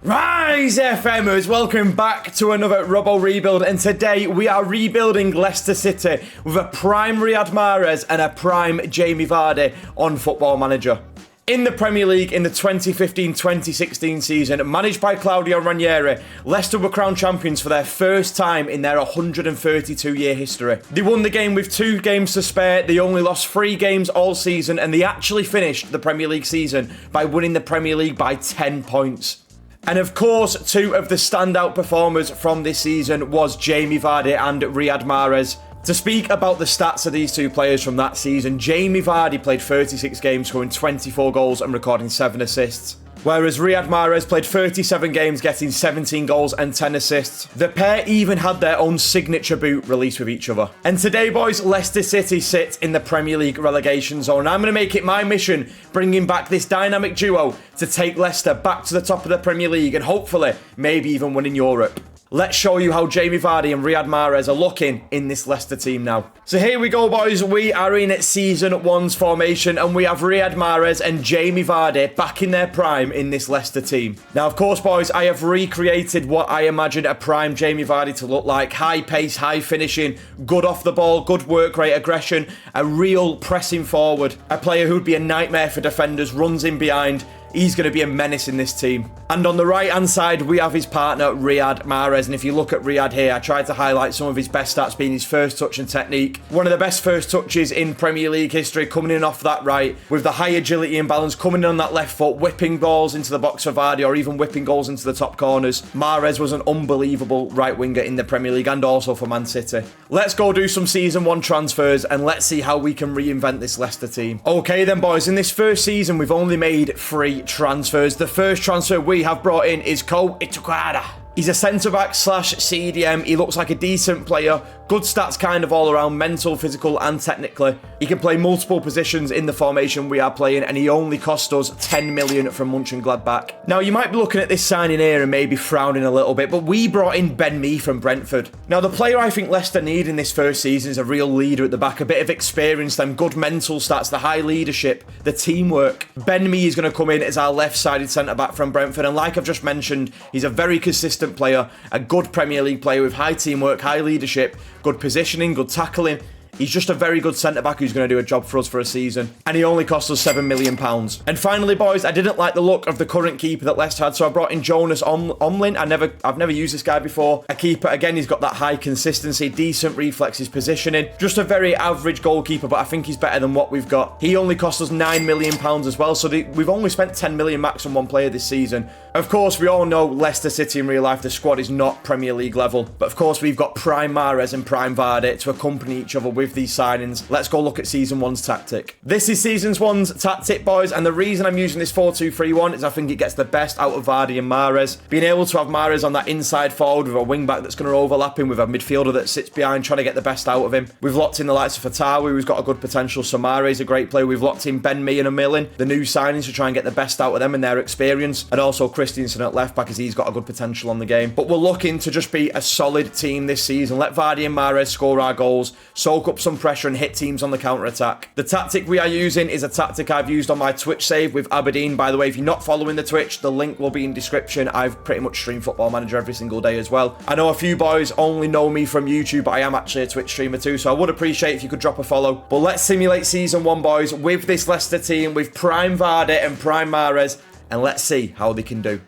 Rise FMers, welcome back to another Robbo rebuild, and today we are rebuilding Leicester City with a prime Riyad Mahrez and a prime Jamie Vardy on Football Manager. In the Premier League in the 2015-2016 season, managed by Claudio Ranieri, Leicester were crowned champions for their first time in their 132-year history. They won the game with 2 games to spare, they only lost 3 games all season, and they actually finished the Premier League season by winning the Premier League by 10 points. And of course, 2 of the standout performers from this season was Jamie Vardy and Riyad Mahrez. To speak about the stats of these 2 players from that season, Jamie Vardy played 36 games, scoring 24 goals and recording 7 assists. Whereas Riyad Mahrez played 37 games, getting 17 goals and 10 assists. The pair even had their own signature boot released with each other. And today, boys, Leicester City sit in the Premier League relegation zone. I'm going to make it my mission, bringing back this dynamic duo to take Leicester back to the top of the Premier League and hopefully maybe even win in Europe. Let's show you how Jamie Vardy and Riyad Mahrez are looking in this Leicester team now. So here we go, boys. We are in Season 1's formation, and we have Riyad Mahrez and Jamie Vardy back in their prime in this Leicester team. Now, of course, boys, I have recreated what I imagine a prime Jamie Vardy to look like. High pace, high finishing, good off the ball, good work rate, aggression, a real pressing forward. A player who'd be a nightmare for defenders, runs in behind. He's going to be a menace in this team. And on the right-hand side, we have his partner, Riyad Mahrez. And if you look at Riyad here, I tried to highlight some of his best stats being his first touch and technique. One of the best first touches in Premier League history, coming in off that right, with the high agility and balance, coming in on that left foot, whipping balls into the box for Vardy, or even whipping goals into the top corners. Mahrez was an unbelievable right winger in the Premier League and also for Man City. Let's go do some Season 1 transfers and let's see how we can reinvent this Leicester team. Okay then, boys, in this first season, we've only made 3 transfers. The first transfer we have brought in is Ko Itukara. He's a centre-back / CDM. He looks like a decent player. Good stats kind of all around, mental, physical and technically. He can play multiple positions in the formation we are playing, and he only cost us 10 million from Mönchengladbach. Now, you might be looking at this signing here and maybe frowning a little bit, but we brought in Ben Mee from Brentford. Now, the player I think Leicester need in this first season is a real leader at the back, a bit of experience, them good mental stats, the high leadership, the teamwork. Ben Mee is going to come in as our left-sided centre-back from Brentford, and like I've just mentioned, he's a very consistent player, a good Premier League player with high teamwork, high leadership, good positioning, good tackling. He's just a very good centre-back who's going to do a job for us for a season. And he only cost us £7 million. And finally, boys, I didn't like the look of the current keeper that Leicester had, so I brought in Jonas Omlin. I've never used this guy before. A keeper, again, he's got that high consistency, decent reflexes, positioning. Just a very average goalkeeper, but I think he's better than what we've got. He only cost us £9 million as well, so we've only spent 10 million max on one player this season. Of course, we all know Leicester City in real life, the squad is not Premier League level. But of course, we've got prime Mahrez and prime Vardy to accompany each other with these signings. Let's go look at Season 1's tactic. This is Season 1's tactic, boys, and the reason I'm using this 4-2-3-1 is I think it gets the best out of Vardy and Mahrez. Being able to have Mahrez on that inside forward with a wing-back that's going to overlap him with a midfielder that sits behind, trying to get the best out of him. We've locked in the likes of Fatawi, who's got a good potential. Samari's a great player. We've locked in Ben Mee and Emilin, the new signings, to try and get the best out of them and their experience. And also Christensen at left-back, as he's got a good potential on the game. But we're looking to just be a solid team this season. Let Vardy and Mahrez score our goals, soak up some pressure and hit teams on the counter-attack. The tactic we are using is a tactic I've used on my Twitch save with Aberdeen. By the way, if you're not following the Twitch, the link will be in description. I've pretty much streamed Football Manager every single day as well. I know a few boys only know me from YouTube, but I am actually a Twitch streamer too, so I would appreciate if you could drop a follow. But let's simulate Season 1, boys, with this Leicester team, with prime Vardy and prime Mahrez, and let's see how they can do.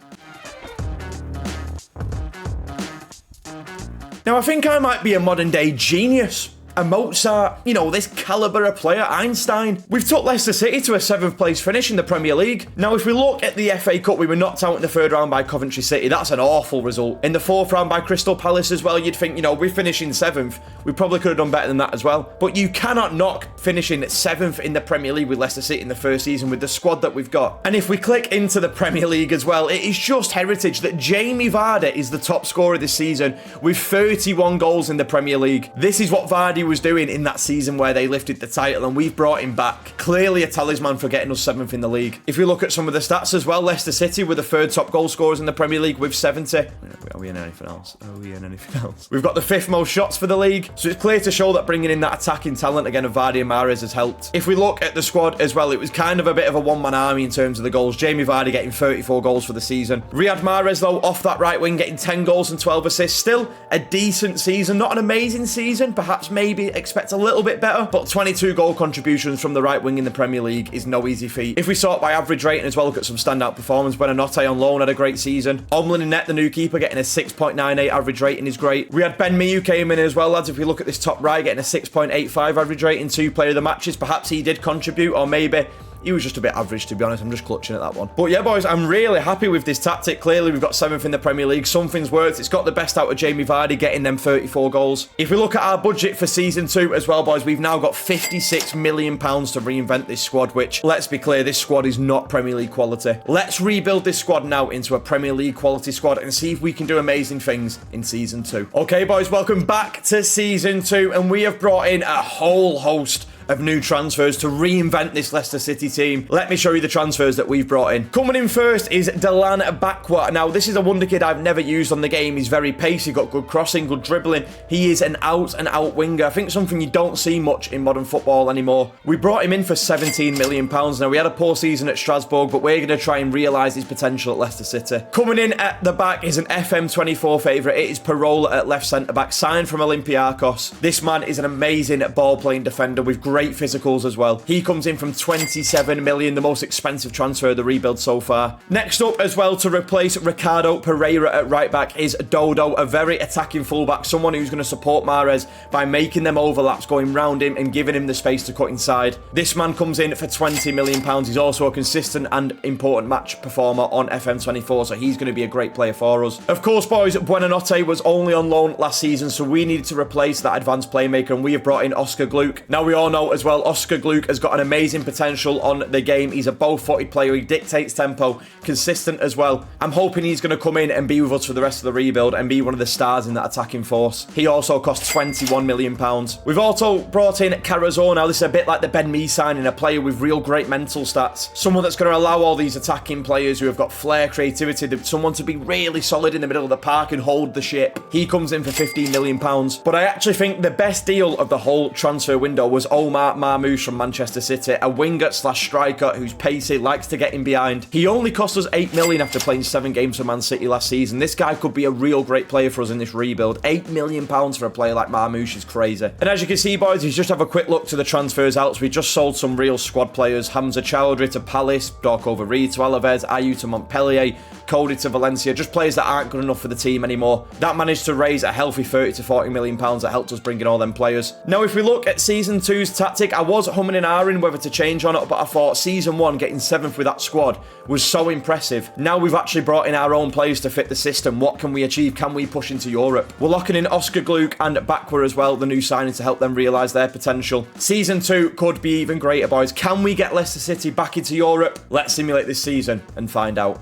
Now, I think I might be a modern day genius. A Mozart, you know, this calibre of player, Einstein. We've took Leicester City to a 7th place finish in the Premier League. Now, if we look at the FA Cup, we were knocked out in the 3rd round by Coventry City. That's an awful result. In the 4th round by Crystal Palace as well, you'd think, you know, we're finishing 7th. We probably could have done better than that as well. But you cannot knock finishing 7th in the Premier League with Leicester City in the first season with the squad that we've got. And if we click into the Premier League as well, it is just heritage that Jamie Vardy is the top scorer this season with 31 goals in the Premier League. This is what Vardy was doing in that season where they lifted the title, and we've brought him back. Clearly a talisman for getting us 7th in the league. If we look at some of the stats as well, Leicester City were the 3rd top goal scorers in the Premier League with 70. Are we in anything else? We've got the 5th most shots for the league, so it's clear to show that bringing in that attacking talent again of Vardy and Mahrez has helped. If we look at the squad as well, it was kind of a bit of a one-man army in terms of the goals. Jamie Vardy getting 34 goals for the season. Riyad Mahrez, though, off that right wing, getting 10 goals and 12 assists. Still a decent season. Not an amazing season. Perhaps maybe expect a little bit better, but 22 goal contributions from the right wing in the Premier League is no easy feat. If we sort by average rating as well, look at some standout performance. Buonanotte on loan had a great season. Omlin in net, the new keeper, getting a 6.98 average rating is great. We had Ben Mee who came in as well, lads. If we look at this top right, getting a 6.85 average rating, 2 player of the matches. Perhaps he did contribute, or maybe he was just a bit average, to be honest. I'm just clutching at that one. But yeah, boys, I'm really happy with this tactic. Clearly, we've got 7th in the Premier League. Something's worked. It's got the best out of Jamie Vardy, getting them 34 goals. If we look at our budget for Season 2 as well, boys, we've now got £56 million to reinvent this squad, which, let's be clear, this squad is not Premier League quality. Let's rebuild this squad now into a Premier League quality squad and see if we can do amazing things in Season 2. Okay, boys, welcome back to Season 2, and we have brought in a whole host of new transfers to reinvent this Leicester City team. Let me show you the transfers that we've brought in. Coming in first is Dilan Bakwa. Now, this is a wonder kid I've never used on the game. He's very pacey, got good crossing, good dribbling. He is an out-and-out winger. I think something you don't see much in modern football anymore. We brought him in for £17 million. Now, we had a poor season at Strasbourg, but we're going to try and realise his potential at Leicester City. Coming in at the back is an FM24 favourite. It is Parola at left centre-back, signed from Olympiacos. This man is an amazing ball-playing defender with great physicals as well. He comes in from 27 million, the most expensive transfer of the rebuild so far. Next up as well, to replace Ricardo Pereira at right back, is Dodo, a very attacking fullback, someone who's going to support Mahrez by making them overlaps, going round him and giving him the space to cut inside. This man comes in for £20 million. He's also a consistent and important match performer on FM24, so he's going to be a great player for us. Of course, boys, Buonanotte was only on loan last season, so we needed to replace that advanced playmaker, and we have brought in Oscar Gluck. Now, we all know as well, Oscar Gluck has got an amazing potential on the game. He's a both-footed player. He dictates tempo, consistent as well. I'm hoping he's going to come in and be with us for the rest of the rebuild and be one of the stars in that attacking force. He also costs £21 million. We've also brought in Carrazor. Now, this is a bit like the Ben Mee signing, a player with real great mental stats. Someone that's going to allow all these attacking players who have got flair, creativity, someone to be really solid in the middle of the park and hold the ship. He comes in for £15 million. But I actually think the best deal of the whole transfer window was Omar Marmoush from Manchester City, a winger slash striker who's pacey, likes to get in behind. He only cost us £8 million after playing 7 games for Man City last season. This guy could be a real great player for us in this rebuild. £8 million for a player like Marmoush is crazy. And as you can see, boys, he's just have a quick look to the transfers out. So we just sold some real squad players. Hamza Chowdhury to Palace, Darko Vareed to Alaves, Ayew to Montpellier, Cody to Valencia, just players that aren't good enough for the team anymore. That managed to raise a healthy £30 to £40 million that helped us bring in all them players. Now, if we look at Season 2's tactic, I was humming and ahhing whether to change on it, but I thought Season 1 getting 7th with that squad was so impressive. Now we've actually brought in our own players to fit the system. What can we achieve? Can we push into Europe? We're locking in Oscar Gluck and Bakwa as well, the new signing, to help them realise their potential. Season 2 could be even greater, boys. Can we get Leicester City back into Europe? Let's simulate this season and find out.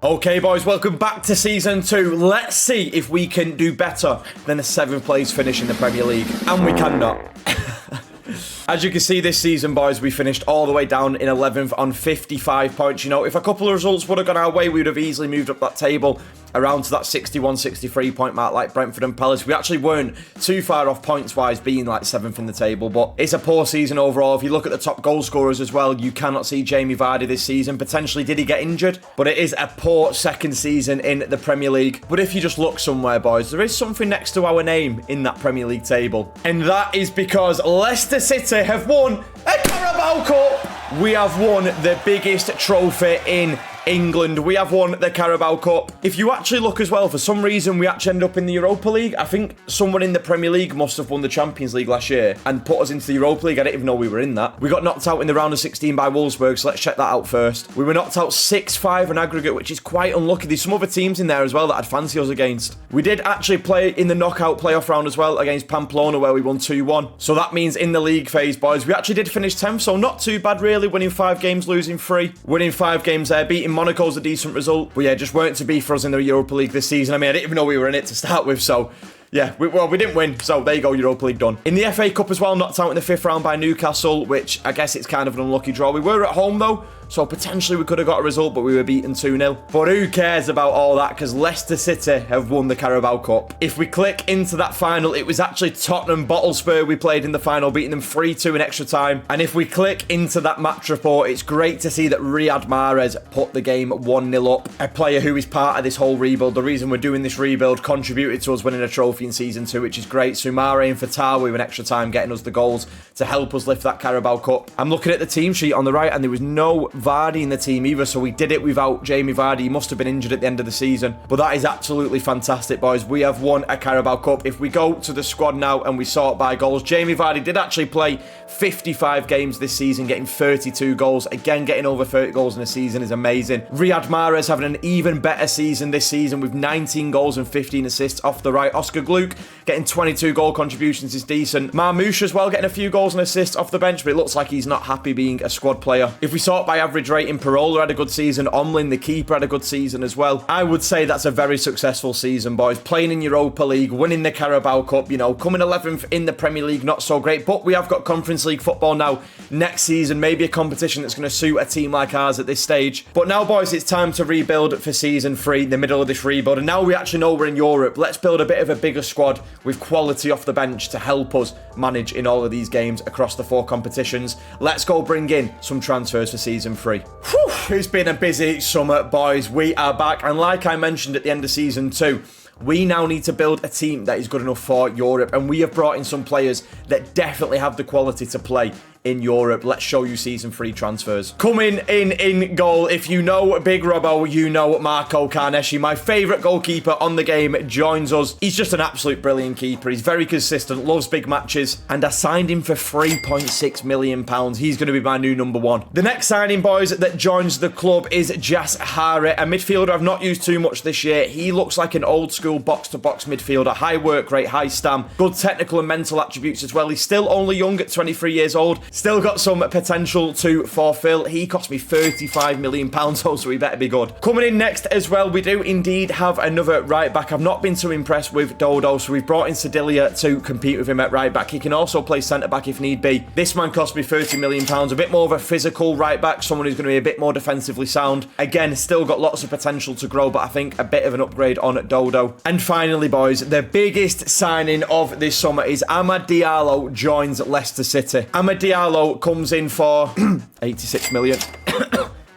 Okay, boys, welcome back to Season 2. Let's see if we can do better than a 7th place finish in the Premier League. And we cannot. As you can see this season, boys, we finished all the way down in 11th on 55 points. You know, if a couple of results would have gone our way, we would have easily moved up that table around to that 61, 63 point mark like Brentford and Palace. We actually weren't too far off points-wise, being like 7th in the table, but it's a poor season overall. If you look at the top goal scorers as well, you cannot see Jamie Vardy this season. Potentially, did he get injured? But it is a poor second season in the Premier League. But if you just look somewhere, boys, there is something next to our name in that Premier League table. And that is because Leicester City have won a Carabao Cup. We have won the biggest trophy in England. We have won the Carabao Cup. If you actually look as well, for some reason we actually end up in the Europa League. I think someone in the Premier League must have won the Champions League last year and put us into the Europa League. I didn't even know we were in that. We got knocked out in the round of 16 by Wolfsburg, so let's check that out first. We were knocked out 6-5 on aggregate, which is quite unlucky. There's some other teams in there as well that I'd fancy us against. We did actually play in the knockout playoff round as well against Pamplona, where we won 2-1. So that means in the league phase, boys, we actually did finish 10th, so not too bad really. Winning 5 games, losing 3. Winning 5 games there, beating Monaco's a decent result. But yeah, just weren't to be for us in the Europa League this season. I mean, I didn't even know we were in it to start with, so Yeah, we didn't win, so there you go, Europa League done. In the FA Cup as well, knocked out in the 5th round by Newcastle, which I guess it's kind of an unlucky draw. We were at home though, so potentially we could have got a result, but we were beaten 2-0. But who cares about all that, because Leicester City have won the Carabao Cup. If we click into that final, it was actually Tottenham Bottlespur we played in the final, beating them 3-2 in extra time. And if we click into that match report, it's great to see that Riyad Mahrez put the game 1-0 up. A player who is part of this whole rebuild. The reason we're doing this rebuild contributed to us winning a trophy in Season 2, which is great. Soumare and Fatawi in extra time getting us the goals to help us lift that Carabao Cup. I'm looking at the team sheet on the right, and there was no Vardy in the team either, so we did it without Jamie Vardy. He must have been injured at the end of the season. But that is absolutely fantastic, boys. We have won a Carabao Cup. If we go to the squad now and we sort by goals, Jamie Vardy did actually play 55 games this season, getting 32 goals. Again, getting over 30 goals in a season is amazing. Riyad Mahrez having an even better season this season with 19 goals and 15 assists off the right. Oscar Gluck getting 22 goal contributions is decent. Marmoush as well getting a few goals and assists off the bench, but it looks like he's not happy being a squad player. If we sort by average rating, Parola had a good season. Omlin, the keeper, had a good season as well. I would say that's a very successful season, boys. Playing in Europa League, winning the Carabao Cup, coming 11th in the Premier League, not so great, but we have got Conference League football now next season, maybe a competition that's going to suit a team like ours at this stage. But now, boys, it's time to rebuild for Season 3, the middle of this rebuild, and now we actually know we're in Europe. Let's build a bit of a bigger squad with quality off the bench to help us manage in all of these games across the 4 competitions. Let's go bring in some transfers for Season 3. Whew, it's been a busy summer, boys. We are back, and like I mentioned at the end of Season 2, we now need to build a team that is good enough for Europe, and we have brought in some players that definitely have the quality to play in Europe. Let's show you Season 3 transfers. Coming in goal, if you know Big Robbo, you know Marco Carnesci, my favourite goalkeeper on the game, joins us. He's just an absolute brilliant keeper. He's very consistent, loves big matches, and I signed him for £3.6 million. He's going to be my new number 1. The next signing, boys, that joins the club is Jas Hare, a midfielder I've not used too much this year. He looks like an old school box-to-box midfielder, high work rate, high stamp, good technical and mental attributes as well. He's still only young at 23 years old. Still got some potential to fulfill. He cost me £35 million, so he better be good. Coming in next as well, we do indeed have another right back. I've not been too impressed with Dodo, so we've brought in Sedilia to compete with him at right back. He can also play centre back if need be. This man cost me £30 million, a bit more of a physical right back, someone who's going to be a bit more defensively sound. Again, still got lots of potential to grow, but I think a bit of an upgrade on Dodo. And finally, boys, the biggest signing of this summer is Amad Diallo joins Leicester City. Amad Diallo comes in for 86 million.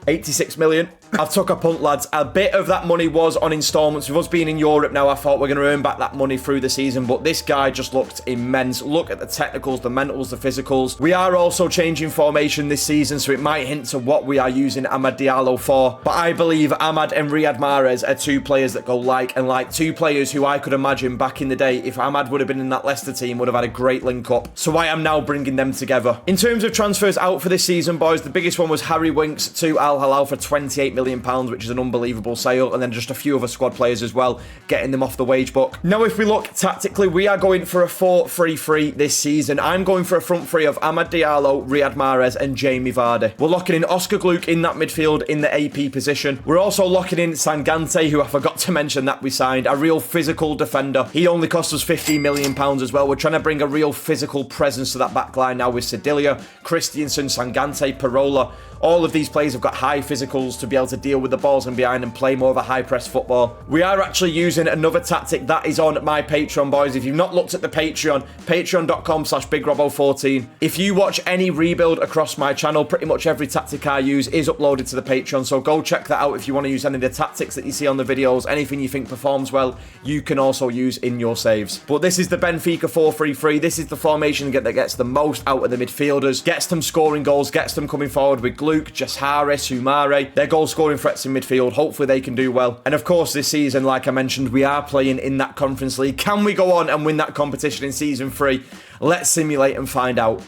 86 million. I took a punt, lads. A bit of that money was on instalments. With us being in Europe now, I thought we're going to earn back that money through the season, but this guy just looked immense. Look at the technicals, the mentals, the physicals. We are also changing formation this season, so it might hint to what we are using Amad Diallo for. But I believe Amad and Riyad Mahrez are 2 players that go like and like. 2 players who I could imagine back in the day, if Amad would have been in that Leicester team, would have had a great link-up. So I am now bringing them together. In terms of transfers out for this season, boys, the biggest one was Harry Winks to Al Hilal for £28 million, which is an unbelievable sale, and then just a few other squad players as well, getting them off the wage book. Now, if we look tactically, we are going for a 4-3-3 this season. I'm going for a front three of Amad Diallo, Riyad Mahrez, and Jamie Vardy. We're locking in Oscar Gluck in that midfield in the AP position. We're also locking in Sangante, who I forgot to mention that we signed, a real physical defender. He only cost us £15 million as well. We're trying to bring a real physical presence to that back line now with Sedilia, Christiansen, Sangante, Parola. All of these players have got high physicals to be able to deal with the balls and behind and play more of a high press football. We are actually using another tactic that is on my Patreon, boys. If you've not looked at the Patreon, patreon.com/BigRobbo14. If you watch any rebuild across my channel, pretty much every tactic I use is uploaded to the Patreon, so go check that out if you want to use any of the tactics that you see on the videos. Anything you think performs well, you can also use in your saves. But this is the Benfica 4-3-3. This is the formation that gets the most out of the midfielders, gets them scoring goals, gets them coming forward with Gluck, Jas Hare, Soumare. They're goal scoring threats in midfield. Hopefully they can do well. And of course this season, like I mentioned, we are playing in that Conference League. Can we go on and win that competition in Season 3? Let's simulate and find out.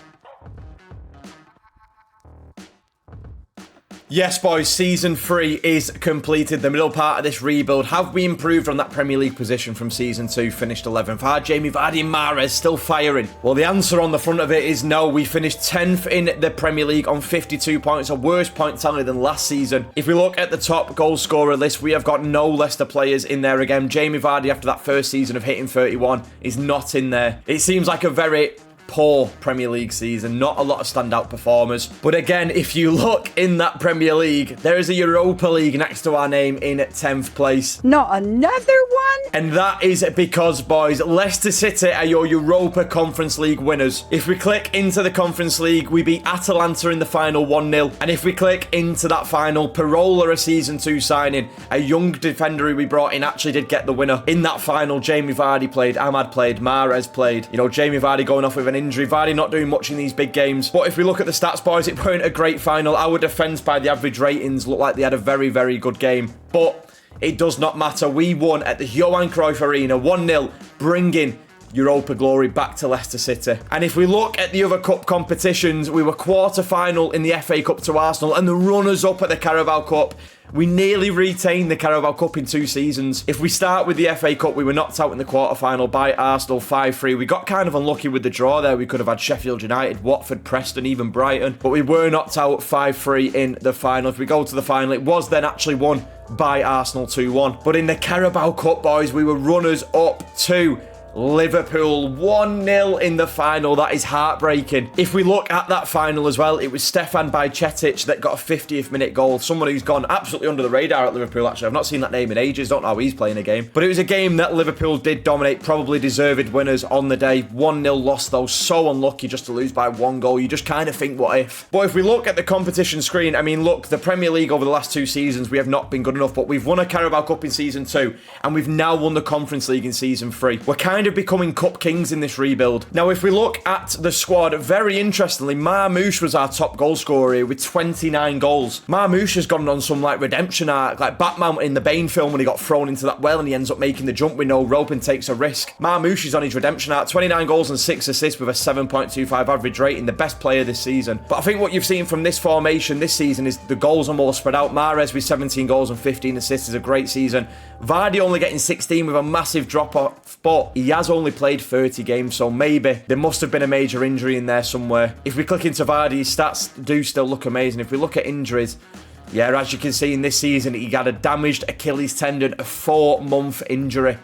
Yes, boys, Season 3 is completed. The middle part of this rebuild. Have we improved on that Premier League position from Season 2? Finished 11th. Are Jamie Vardy and Mahrez still firing? Well, the answer on the front of it is no. We finished 10th in the Premier League on 52 points, a worse point tally than last season. If we look at the top goal scorer list, we have got no Leicester players in there again. Jamie Vardy, after that first season of hitting 31, is not in there. It seems like a very poor Premier League season, not a lot of standout performers. But again, if you look in that Premier League, there is a Europa League next to our name in 10th place. Not another one? And that is because, boys, Leicester City are your Europa Conference League winners. If we click into the Conference League, we beat Atalanta in the final 1-0. And if we click into that final, Parola, a Season 2 signing, a young defender who we brought in, actually did get the winner. In that final, Jamie Vardy played, Ahmad played, Mahrez played. You know, Jamie Vardy going off with an injury. Vardy not doing much in these big games. But if we look at the stats, boys, it weren't a great final. Our defence by the average ratings looked like they had a very, very good game. But it does not matter. We won at the Johan Cruyff Arena 1-0, bringing Europa glory back to Leicester City. And if we look at the other cup competitions, we were quarter-final in the FA Cup to Arsenal and the runners-up at the Carabao Cup. We nearly retained the Carabao Cup in 2 seasons. If we start with the FA Cup, we were knocked out in the quarter-final by Arsenal 5-3. We got kind of unlucky with the draw there. We could have had Sheffield United, Watford, Preston, even Brighton. But we were knocked out 5-3 in the final. If we go to the final, it was then actually won by Arsenal 2-1. But in the Carabao Cup, boys, we were runners-up to Liverpool 1-0 in the final. That is heartbreaking. If we look at that final as well, it was Stefan Bajcetic that got a 50th minute goal. Someone who's gone absolutely under the radar at Liverpool, actually. I've not seen that name in ages. Don't know how he's playing a game. But it was a game that Liverpool did dominate. Probably deserved winners on the day. 1-0 loss though. So unlucky just to lose by 1 goal. You just kind of think, what if? But if we look at the competition screen, I mean, look, the Premier League over the last 2 seasons, we have not been good enough. But we've won a Carabao Cup in Season 2. And we've now won the Conference League in Season 3. We're kind of becoming cup kings in this rebuild. Now, if we look at the squad, very interestingly, Marmoush was our top goal scorer here with 29 goals. Marmoush has gone on some like redemption arc, like Batman in the Bane film when he got thrown into that well and he ends up making the jump with no rope and takes a risk. Marmoush is on his redemption arc, 29 goals and 6 assists with a 7.25 average rating, the best player this season. But I think what you've seen from this formation this season is the goals are more spread out. Mahrez with 17 goals and 15 assists is a great season. Vardy only getting 16 with a massive drop off, but he has only played 30 games, so maybe there must have been a major injury in there somewhere. If we click into Vardy, his stats do still look amazing. If we look at injuries, yeah, as you can see in this season, he had a damaged Achilles tendon, a 4-month injury.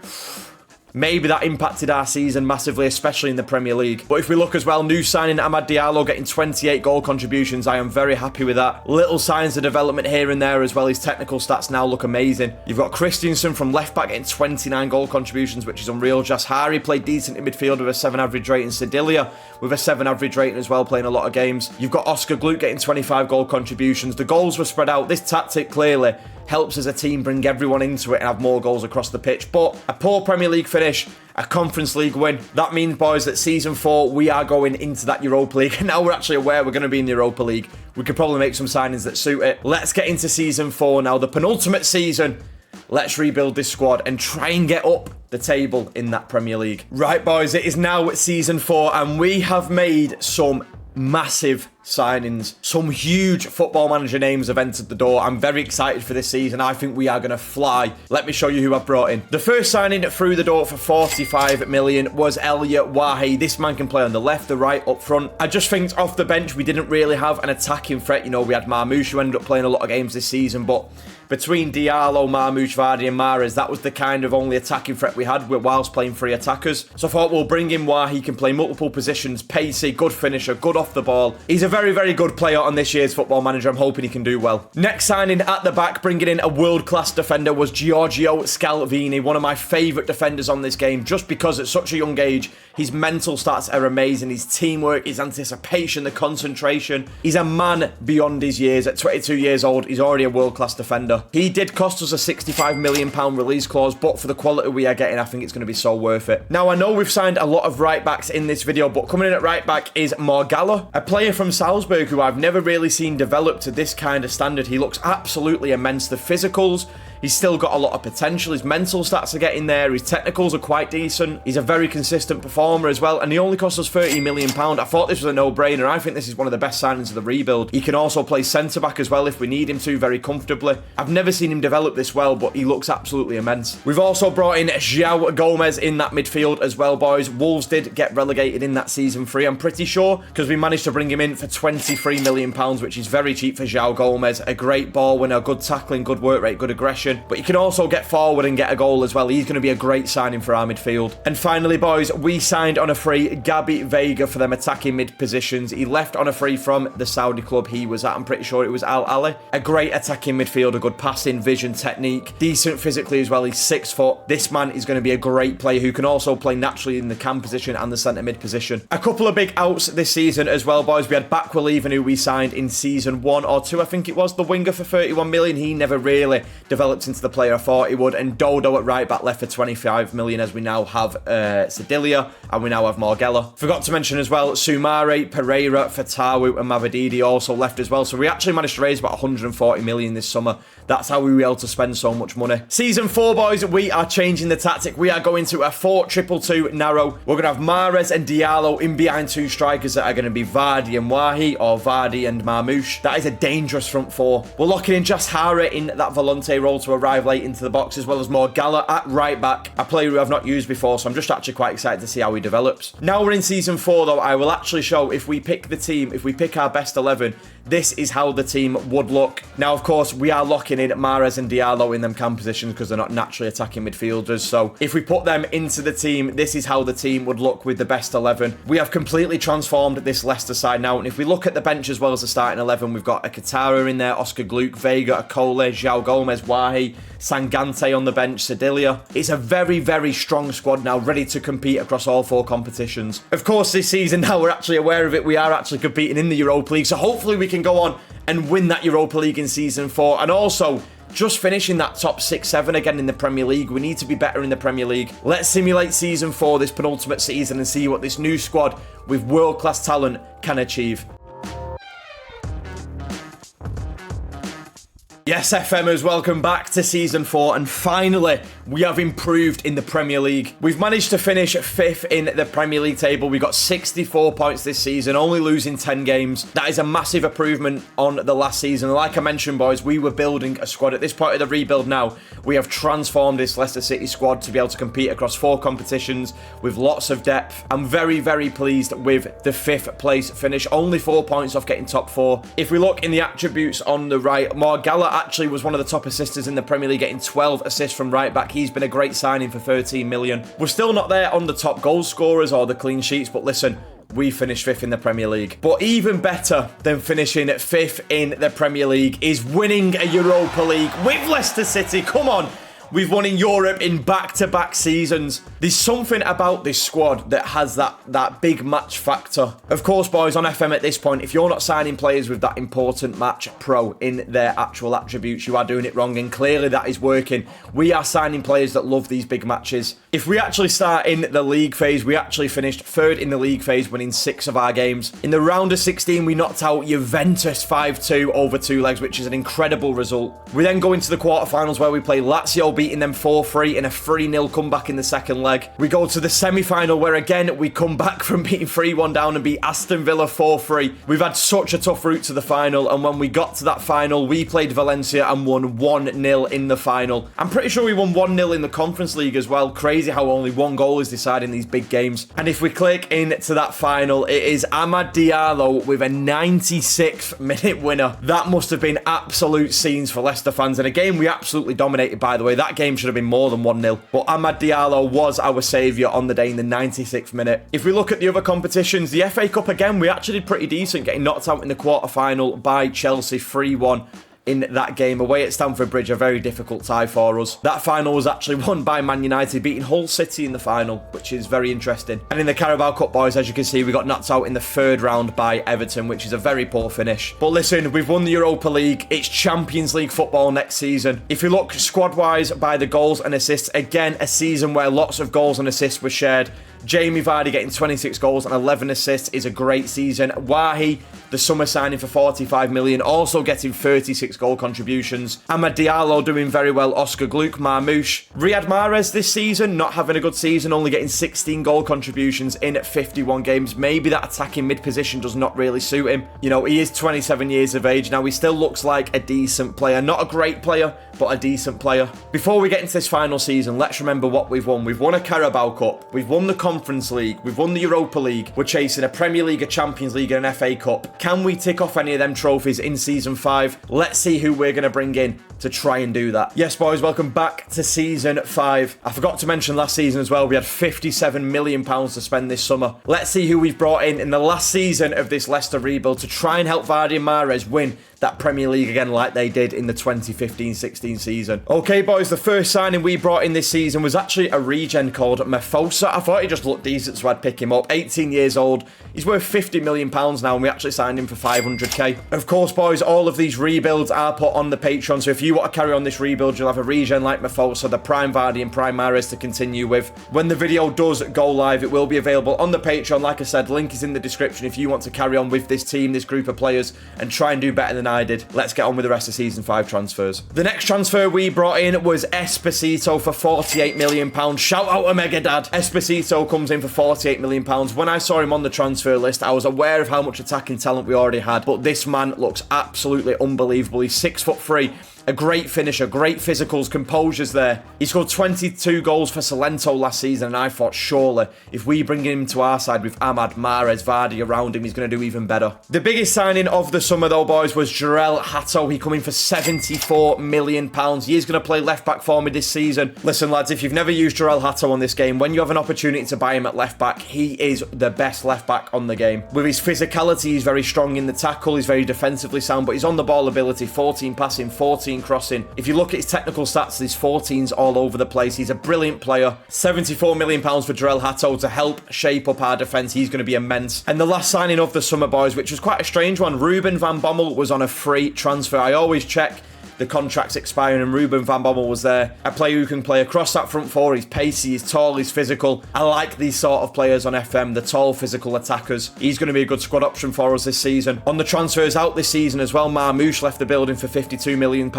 Maybe that impacted our season massively, especially in the Premier League. But if we look as well, new signing Amad Diallo getting 28 goal contributions. I am very happy with that. Little signs of development here and there as well. His technical stats now look amazing. You've got Christensen from left back getting 29 goal contributions, which is unreal. Jashari played decent in midfield with a 7 average rating. Sedilia with a 7 average rating as well, playing a lot of games. You've got Oscar Gluck getting 25 goal contributions. The goals were spread out. This tactic clearly helps as a team bring everyone into it and have more goals across the pitch. But a poor Premier League finish, a Conference League win. That means, boys, that Season 4, we are going into that Europa League. And now we're actually aware we're going to be in the Europa League. We could probably make some signings that suit it. Let's get into Season 4 now, the penultimate season. Let's rebuild this squad and try and get up the table in that Premier League. Right, boys, it is now Season 4 and we have made some massive signings. Some huge Football Manager names have entered the door. I'm very excited for this season. I think we are going to fly. Let me show you who I've brought in. The first signing through the door for 45 million was Elliot Wahi. This man can play on the left, the right, up front. I just think off the bench, we didn't really have an attacking threat. You know, we had Marmoush who ended up playing a lot of games this season, but between Diallo, Marmoush, Vardy and Mahrez, that was the kind of only attacking threat we had whilst playing 3 attackers. So I thought we'll bring in Wahi. He can play multiple positions, pacey, good finisher, good off the ball. He's a very, very good player on this year's Football Manager. I'm hoping he can do well. Next signing at the back, bringing in a world-class defender, was Giorgio Scalvini, one of my favourite defenders on this game, just because at such a young age, his mental stats are amazing. His teamwork, his anticipation, the concentration. He's a man beyond his years. At 22 years old, he's already a world-class defender. He did cost us a £65 million release clause, but for the quality we are getting, I think it's going to be so worth it. Now, I know we've signed a lot of right-backs in this video, but coming in at right-back is Morgalla, a player from Salzburg who I've never really seen develop to this kind of standard. He looks absolutely immense. The physicals, He's still got a lot of potential. His mental stats are getting there. His technicals are quite decent. He's a very consistent performer as well. And he only cost us £30 million. I thought this was a no-brainer. I think this is one of the best signings of the rebuild. He can also play centre-back as well if we need him to very comfortably. I've never seen him develop this well, but he looks absolutely immense. We've also brought in João Gomez in that midfield as well, boys. Wolves did get relegated in that season 3, I'm pretty sure, because we managed to bring him in for £23 million, which is very cheap for João Gomez. A great ball winner, good tackling, good work rate, good aggression. But you can also get forward and get a goal as well. He's going to be a great signing for our midfield. And finally, boys, we signed on a free Gabby Veiga for them attacking mid positions. He left on a free from the Saudi club he was at. I'm pretty sure it was Al Ali. A great attacking midfielder, good passing, vision, technique, decent physically as well. He's 6 foot. This man is going to be a great player who can also play naturally in the cam position and the centre mid position. A couple of big outs this season as well, boys. We had Backwell Even, who we signed in season 1 or 2, I think it was, the winger for 31 million. He never really developed into the player I thought he would. And Dodo at right back left for 25 million, as we now have Sedilia and we now have Morgella. Forgot to mention as well, Sumare, Pereira, Fatawu and Mavadidi also left as well. So we actually managed to raise about 140 million this summer. That's how we were able to spend so much money. Season 4, boys, we are changing the tactic. We are going to a 4-2-2 narrow. We're going to have Mahrez and Diallo in behind 2 strikers that are going to be Vardy and Wahi, or Vardy and Marmoush. That is a dangerous front 4. We're locking in Jashara in that Volante role to arrive late into the box, as well as Morgalla at right back, a player who I've not used before, so I'm just actually quite excited to see how he develops. Now we're in season 4, though, I will actually show if we pick the team, if we pick our best 11, this is how the team would look. Now, of course, we are locking in Mahrez and Diallo in them cam positions because they're not naturally attacking midfielders. So if we put them into the team, this is how the team would look with the best 11. We have completely transformed this Leicester side now. And if we look at the bench as well as the starting 11, we've got a Katara in there, Oscar Gluck, Vega, Akole, João Gomez, Wahi, Sangante on the bench, Sedilia. It's a very, very strong squad now, ready to compete across all 4 competitions. Of course, this season, now we're actually aware of it, we are actually competing in the Europa League. So hopefully we can go on and win that Europa League in season 4. And also, just finishing that top 6-7 again in the Premier League. We need to be better in the Premier League. Let's simulate season 4, this penultimate season, and see what this new squad with world-class talent can achieve. Yes, FMers, welcome back to Season 4, and finally, we have improved in the Premier League. We've managed to finish 5th in the Premier League table. We got 64 points this season, only losing 10 games. That is a massive improvement on the last season. Like I mentioned, boys, we were building a squad. At this point of the rebuild now, we have transformed this Leicester City squad to be able to compete across 4 competitions with lots of depth. I'm very, very pleased with the 5th place finish. Only 4 points off getting top 4. If we look in the attributes on the right, Morgalla actually was one of the top assisters in the Premier League, getting 12 assists from right back. He's been a great signing for 13 million. We're still not there on the top goal scorers or the clean sheets, but listen, we finished 5th in the Premier League. But even better than finishing 5th in the Premier League is winning a Europa League with Leicester City. Come on. We've won in Europe in back-to-back seasons. There's something about this squad that has that big match factor. Of course, boys, on FM at this point, if you're not signing players with that important match pro in their actual attributes, you are doing it wrong, and clearly that is working. We are signing players that love these big matches. If we actually start in the league phase, we actually finished 3rd in the league phase, winning 6 of our games. In the round of 16, we knocked out Juventus 5-2 over 2 legs, which is an incredible result. We then go into the quarterfinals where we play Lazio, beating them 4-3 in a 3-0 comeback in the second leg. We go to the semi-final where again we come back from beating 3-1 down and beat Aston Villa 4-3. We've had such a tough route to the final, and when we got to that final, we played Valencia and won 1-0 in the final. I'm pretty sure we won 1-0 in the Conference League as well. Crazy how only 1 goal is deciding these big games. And if we click into that final, it is Amad Diallo with a 96th minute winner. That must have been absolute scenes for Leicester fans, and a game we absolutely dominated, by the way. That game should have been more than 1-0. But Amad Diallo was our saviour on the day in the 96th minute. If we look at the other competitions, the FA Cup again, we actually did pretty decent, getting knocked out in the quarter-final by Chelsea 3-1. In that game away at Stamford Bridge, a very difficult tie for us. That final was actually won by Man United, beating Hull City in the final, which is very interesting. And in the Carabao Cup, boys, as you can see, we got knocked out in the 3rd round by Everton, which is a very poor finish. But listen, we've won the Europa League. It's Champions League football next season. If you look squad-wise by the goals and assists, again, a season where lots of goals and assists were shared. Jamie Vardy getting 26 goals and 11 assists is a great season. Wahi, the summer signing for 45 million, also getting 36 goal contributions. Amad Diallo doing very well. Oscar Gluck, Marmoush. Riyad Mahrez this season, not having a good season, only getting 16 goal contributions in 51 games. Maybe that attacking mid position does not really suit him. You know, he is 27 years of age now. He still looks like a decent player. Not a great player, but a decent player. Before we get into this final season, let's remember what we've won. We've won a Carabao Cup. We've won the Conference League. We've won the Europa League. We're chasing a Premier League, a Champions League, and an FA Cup. Can we tick off any of them trophies in Season 5? Let's see who we're going to bring in to try and do that. Yes, boys, welcome back to Season 5. I forgot to mention last season as well, we had £57 million to spend this summer. Let's see who we've brought in the last season of this Leicester rebuild to try and help Vardy and Mahrez win that Premier League again like they did in the 2015-16 season. Okay, boys, the first signing we brought in this season was actually a regen called Mafosa. I thought he just looked decent, so I'd pick him up. 18 years old. He's worth £50 million now, and we actually signed him for 500k. Of course, boys, all of these rebuilds are put on the Patreon, so if you want to carry on this rebuild, you'll have a regen like Mafosa, the Prime Vardy and Prime Mahrez to continue with. When the video does go live, it will be available on the Patreon. Like I said, link is in the description if you want to carry on with this team, this group of players, and try and do better than I did. Let's get on with the rest of Season 5 transfers. The next transfer we brought in was Esposito for £48 million. Shout out to Mega Dad. Esposito comes in for £48 million. When I saw him on the transfer list, I was aware of how much attacking talent we already had, but this man looks absolutely unbelievable. He's 6'3", a great finisher, great physicals, composure's there. He scored 22 goals for Salento last season, and I thought surely if we bring him to our side with Amad, Mahrez, Vardy around him, he's going to do even better. The biggest signing of the summer though, boys, was Jarell Hatto. He come in for £74 million. He is going to play left back for me this season. Listen, lads, if you've never used Jarell Hatto on this game, when you have an opportunity to buy him at left back, he is the best left back on the game. With his physicality, he's very strong in the tackle, he's very defensively sound, but his on the ball ability, 14 passing, 14 crossing. If you look at his technical stats, there's 14s all over the place. He's a brilliant player. £74 million for Jarell Hatto to help shape up our defence. He's going to be immense. And the last signing of the summer, boys, which was quite a strange one, Ruben van Bommel was on a free transfer. I always check the contract's expiring, and Ruben van Bommel was there. A player who can play across that front four. He's pacey, he's tall, he's physical. I like these sort of players on FM, the tall, physical attackers. He's going to be a good squad option for us this season. On the transfers out this season as well, Marmoush left the building for £52 million.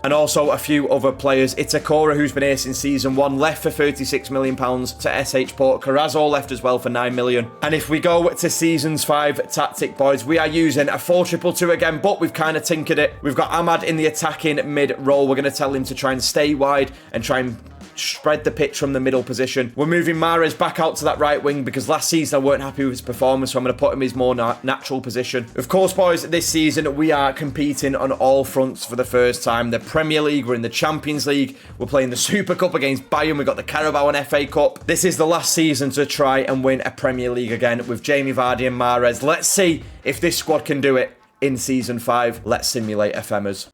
And also a few other players. Itakura, who's been here since Season 1, left for £36 million to SH Port. Carrazzo left as well for £9 million. And if we go to Seasons 5 tactic, boys, we are using a 4-2-2 again, but we've kind of tinkered it. We've got Amad in the attacking mid role. We're going to tell him to try and stay wide and try and spread the pitch from the middle position. We're moving Mahrez back out to that right wing because last season I weren't happy with his performance, so I'm going to put him in his more natural position. Of course, boys, this season we are competing on all fronts for the first time. The Premier League, we're in the Champions League, we're playing the Super Cup against Bayern, we've got the Carabao and FA Cup. This is the last season to try and win a Premier League again with Jamie Vardy and Mahrez. Let's see if this squad can do it in Season 5. Let's simulate FMers.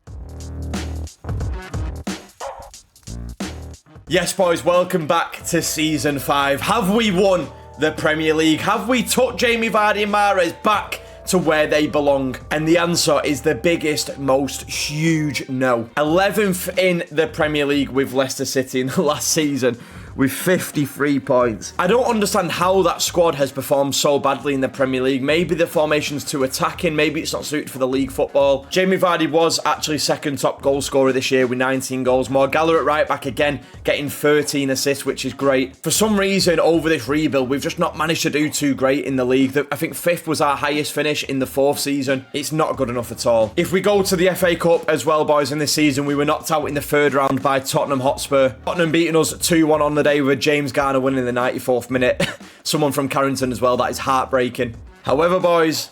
Yes, boys, welcome back to Season 5. Have we won the Premier League? Have we took Jamie Vardy and Mahrez back to where they belong? And the answer is the biggest, most huge no. 11th in the Premier League with Leicester City in the last season, with 53 points. I don't understand how that squad has performed so badly in the Premier League. Maybe the formation's too attacking. Maybe it's not suited for the league football. Jamie Vardy was actually second top goal scorer this year with 19 goals. Morgalla at right back again, getting 13 assists, which is great. For some reason, over this rebuild, we've just not managed to do too great in the league. I think 5th was our highest finish in the 4th season. It's not good enough at all. If we go to the FA Cup as well, boys, in this season, we were knocked out in the 3rd round by Tottenham Hotspur. Tottenham beating us 2-1 on the day with James Garner winning in the 94th minute. Someone from Carrington as well. That is heartbreaking. However, boys,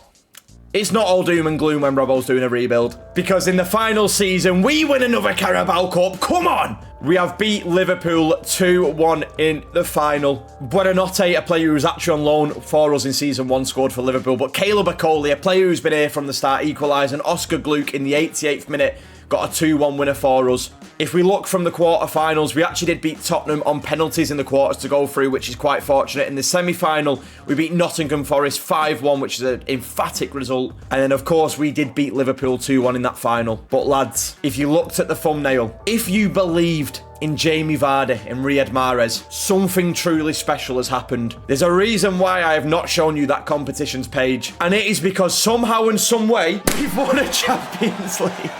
it's not all doom and gloom when Robbo's doing a rebuild, because in the final season, we win another Carabao Cup. Come on! We have beat Liverpool 2-1 in the final. Buonanotte, a player who was actually on loan for us in Season 1, scored for Liverpool. But Caleb Akoli, a player who's been here from the start, equalised. And Oscar Gluck in the 88th minute got a 2-1 winner for us. If we look from the quarterfinals, we actually did beat Tottenham on penalties in the quarters to go through, which is quite fortunate. In the semi-final, we beat Nottingham Forest 5-1, which is an emphatic result. And then, of course, we did beat Liverpool 2-1 in that final. But, lads, if you looked at the thumbnail, if you believed in Jamie Vardy and Riyad Mahrez. Something truly special has happened. There's a reason why I have not shown you that competitions page, and it is because somehow and some way we've won a Champions League.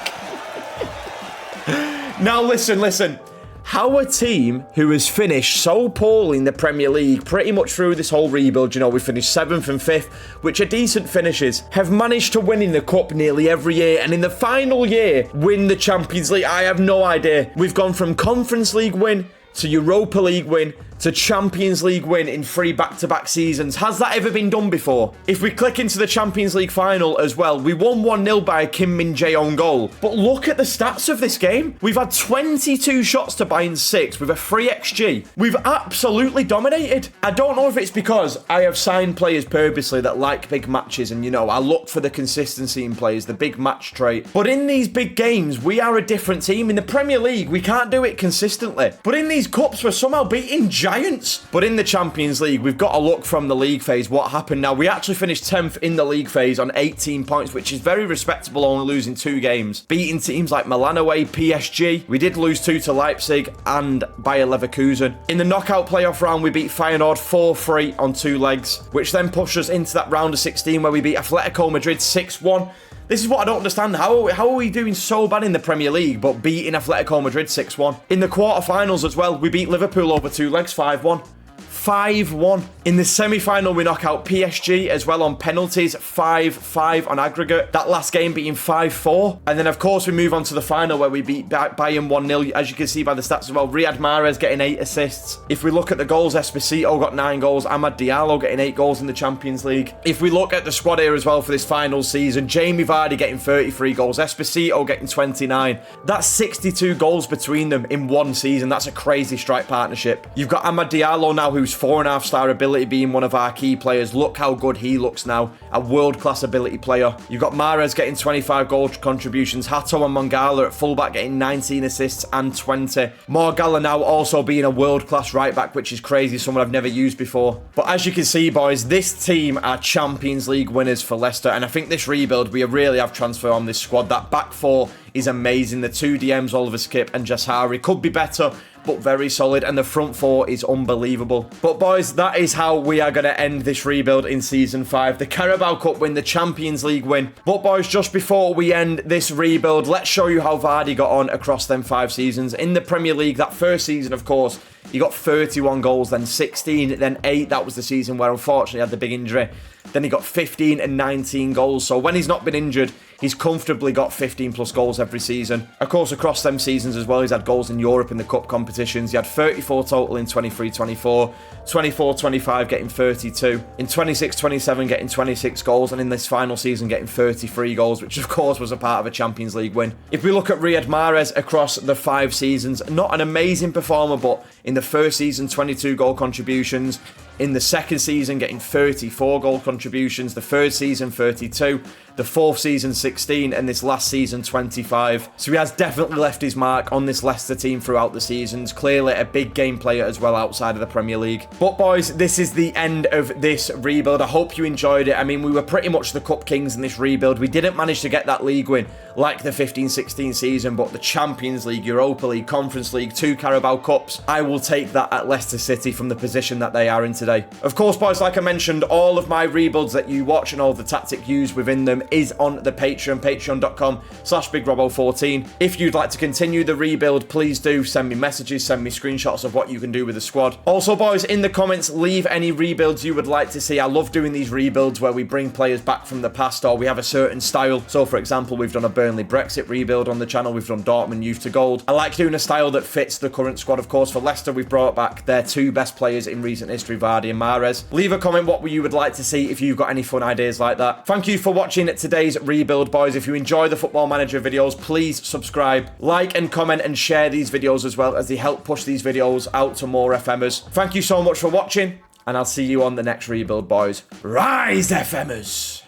Now listen. How a team who has finished so poorly in the Premier League pretty much through this whole rebuild, we finished 7th and 5th, which are decent finishes, have managed to win in the Cup nearly every year, and in the final year, win the Champions League. I have no idea. We've gone from Conference League win to Europa League win to Champions League win in 3 back-to-back seasons. Has that ever been done before? If we click into the Champions League final as well, we won 1-0 by a Kim Min-jae own goal. But look at the stats of this game. We've had 22 shots to Bayern's 6 with a 3 XG. We've absolutely dominated. I don't know if it's because I have signed players purposely that like big matches and, I look for the consistency in players, the big match trait. But in these big games, we are a different team. In the Premier League, we can't do it consistently. But in these cups, we're somehow beating giants. But in the Champions League, we've got to look from the league phase what happened. Now, we actually finished 10th in the league phase on 18 points, which is very respectable, only losing 2 games. Beating teams like Milan away, PSG. We did lose 2 to Leipzig and Bayer Leverkusen. In the knockout playoff round, we beat Feyenoord 4-3 on 2 legs, which then pushed us into that round of 16 where we beat Atletico Madrid 6-1. This is what I don't understand. How are we doing so bad in the Premier League, but beating Atletico Madrid 6-1? In the quarterfinals as well, we beat Liverpool over 2 legs 5-1. 5-1. In the semi-final, we knock out PSG as well on penalties, 5-5 on aggregate. That last game being 5-4. And then, of course, we move on to the final where we beat Bayern 1-0, as you can see by the stats as well. Riyad Mahrez getting 8 assists. If we look at the goals, Esposito got 9 goals. Amad Diallo getting 8 goals in the Champions League. If we look at the squad here as well for this final season, Jamie Vardy getting 33 goals. Esposito getting 29. That's 62 goals between them in one season. That's a crazy strike partnership. You've got Amad Diallo now, who's 4.5-star ability, being one of our key players. Look how good he looks now. A world-class ability player. You've got Mahrez getting 25 goal contributions. Hato and Mangala at fullback getting 19 assists and 20. Morgala now also being a world-class right-back, which is crazy, someone I've never used before. But as you can see, boys, this team are Champions League winners for Leicester, and I think this rebuild, we really have transformed this squad. That back 4 is amazing. The 2 DMs, Oliver Skip and Jassari, could be better, but very solid, and the front 4 is unbelievable. But boys, that is how we are going to end this rebuild in Season 5. The Carabao Cup win, the Champions League win. But boys, just before we end this rebuild, let's show you how Vardy got on across them 5 seasons. In the Premier League, that first season, of course, he got 31 goals, then 16, then 8. That was the season where, unfortunately, he had the big injury. Then he got 15 and 19 goals. So when he's not been injured, he's comfortably got 15 plus goals every season. Of course, across them seasons as well, he's had goals in Europe in the cup competitions. He had 34 total in 23-24, 24-25 getting 32, in 26-27 getting 26 goals, and in this final season getting 33 goals, which of course was a part of a Champions League win. If we look at Riyad Mahrez across the 5 seasons, not an amazing performer, but in the first season, 22 goal contributions. In the second season, getting 34 goal contributions. The third season, 32. The fourth season, 16. And this last season, 25. So he has definitely left his mark on this Leicester team throughout the seasons. Clearly a big game player as well outside of the Premier League. But boys, this is the end of this rebuild. I hope you enjoyed it. I mean, we were pretty much the Cup Kings in this rebuild. We didn't manage to get that league win like the 15-16 season, but the Champions League, Europa League, Conference League, 2 Carabao Cups, I will take that at Leicester City from the position that they are in today. Of course, boys, like I mentioned, all of my rebuilds that you watch and all the tactic used within them is on the Patreon, patreon.com/BigRobbo14. If you'd like to continue the rebuild, please do send me messages, send me screenshots of what you can do with the squad. Also, boys, in the comments, leave any rebuilds you would like to see. I love doing these rebuilds where we bring players back from the past or we have a certain style. So, for example, we've done a Burnley Brexit rebuild on the channel. We've done Dortmund Youth to Gold. I like doing a style that fits the current squad. Of course, for Leicester, we've brought back their 2 best players in recent history, Vardy and Mahrez. Leave a comment what you would like to see if you've got any fun ideas like that. Thank you for watching today's rebuild, boys. If you enjoy the Football Manager videos, please subscribe, like and comment and share these videos as well, as they help push these videos out to more FMers. Thank you so much for watching, and I'll see you on the next rebuild, boys. Rise, FMers!